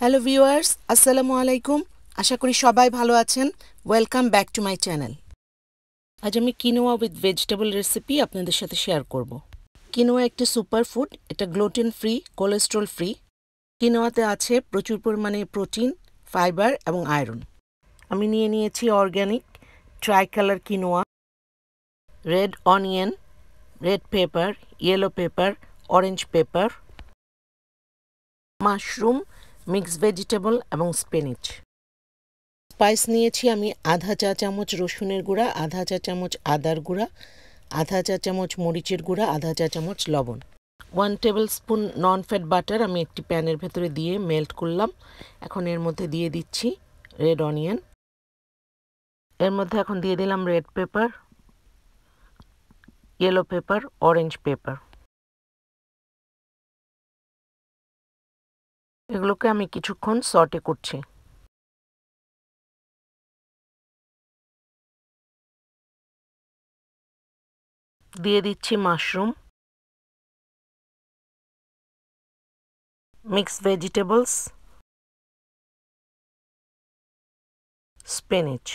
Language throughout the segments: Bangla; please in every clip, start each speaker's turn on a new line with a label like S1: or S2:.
S1: হ্যালো ভিউয়ার্স, আসসালামু আলাইকুম। আশা করি সবাই ভালো আছেন। Welcome back to my channel. আজ আমি কিনোয়া উইথ ভেজিটেবল রেসিপি আপনাদের সাথে শেয়ার করব। কিনোয়া একটি সুপার ফুড, এটা গ্লুটেন ফ্রি, কোলেস্ট্রল ফ্রি। কিনোয়াতে আছে প্রচুর পরিমাণে প্রোটিন, ফাইবার এবং আয়রন। আমি নিয়ে নিয়েছি organic try colour quinoa, red onion, red paper, yellow paper, orange paper, mushroom, mixed vegetable এবং স্পিনাচ। স্পাইস নিয়েছি আমি আধা চা চামচ রসুনের গুঁড়া, আধা চা চামচ আদার গুঁড়া, আধা চা চামচ মরিচের গুঁড়া, আধা চা চামচ লবণ। 1 টেবিল স্পুন নন ফ্যাট বাটার আমি একটি প্যানের ভেতরে দিয়ে মেল্ট করলাম। এখন এর মধ্যে দিয়ে দিচ্ছি রেড অনিয়ন। এর মধ্যে এখন দিয়ে দিলাম red paper, yellow paper, orange paper. এগুলোকে আমি কিছুক্ষণ সটে করছি। দিয়ে দিচ্ছি মাশরুম, মিক্সড ভেজিটেবলস, স্পিনাচ।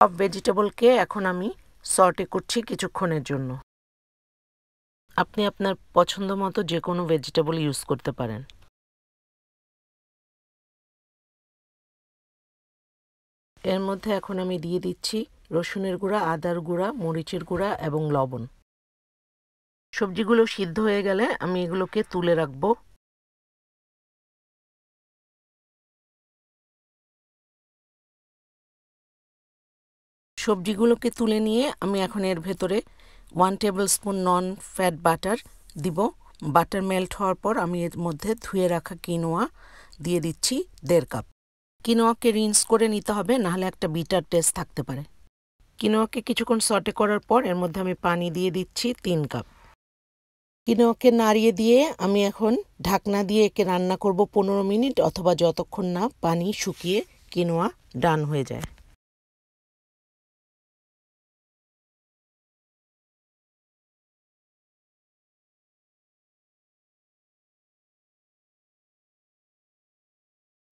S1: সব ভেজিটেবলকে এখন আমি সটে করছি কিছুক্ষণের জন্য। আপনি আপনার পছন্দ মতো যে কোনো ভেজিটেবল ইউজ করতে পারেন। এর মধ্যে এখন আমি দিয়ে দিচ্ছি রসুনের গুঁড়া, আদার গুঁড়া, মরিচের গুঁড়া এবং লবণ। সবজিগুলো সিদ্ধ হয়ে গেলে আমি এগুলোকে তুলে রাখবো। সবজিগুলোকে তুলে নিয়ে আমি এখন এর ভেতরে 1 টেবিল স্পুন নন ফ্যাট বাটার দিব। বাটার মেল্ট হওয়ার পর আমি এর মধ্যে ধুয়ে রাখা কিনোয়া দিয়ে দিচ্ছি 1.5 কাপ। কিনোয়াকে রিন্স করে নিতে হবে, নাহলে একটা বিটার টেস্ট থাকতে পারে। কিনোয়াকে কিছুক্ষণ সটে করার পর এর মধ্যে আমি পানি দিয়ে দিচ্ছি 3 কাপ। কিনোয়াকে নাড়িয়ে দিয়ে আমি এখন ঢাকনা দিয়ে একে রান্না করব 15 মিনিট, অথবা যতক্ষণ না পানি শুকিয়ে কিনোয়া ডান হয়ে যায়।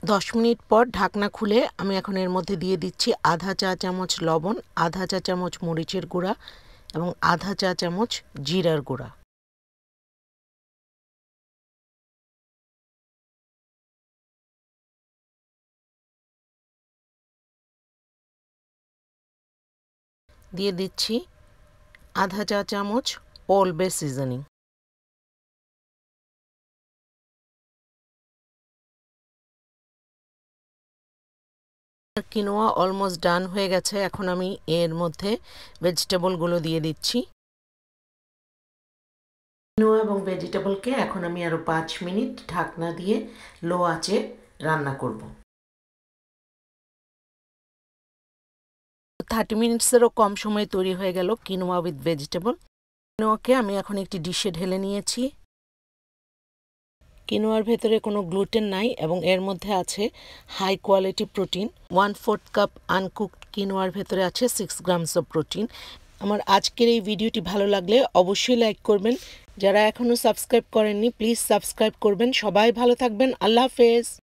S1: দশ মিনিট পর ঢাকনা খুলে আমি এখন এর মধ্যে দিয়ে দিচ্ছি আধা চা চামচ লবণ, আধা চা চামচ মরিচের গুঁড়া এবং আধা চা চামচ জিরার গুঁড়া। দিয়ে দিচ্ছি আধা চা চামচ ওল বে সিজনিং। কিনোয়া অলমোস্ট ডান হয়ে গেছে। এখন আমি এর মধ্যে ভেজিটেবলগুলো দিয়ে দিচ্ছি। কিনোয়া এবং ভেজিটেবলকে এখন আমি আরও 5 মিনিট ঢাকনা দিয়ে লো আঁচে রান্না করব। 30 মিনিটসেরও কম সময়ে তৈরি হয়ে গেল কিনোয়া উইথ ভেজিটেবল। কিনোয়াকে আমি এখন একটি ডিশে ঢেলে নিয়েছি। কিনোয়ার ভেতরে কোনো গ্লুটেন নাই এবং এর মধ্যে আছে high quality protein. 1/4 cup uncooked কিনোয়ার ভেতরে আছে 6 গ্রামস অফ প্রোটিন। আমার আজকের এই ভিডিওটি ভালো লাগলে অবশ্যই লাইক করবেন। যারা এখনও সাবস্ক্রাইব করেননি প্লিজ সাবস্ক্রাইব করবেন। সবাই ভালো থাকবেন। আল্লাহ হাফেজ।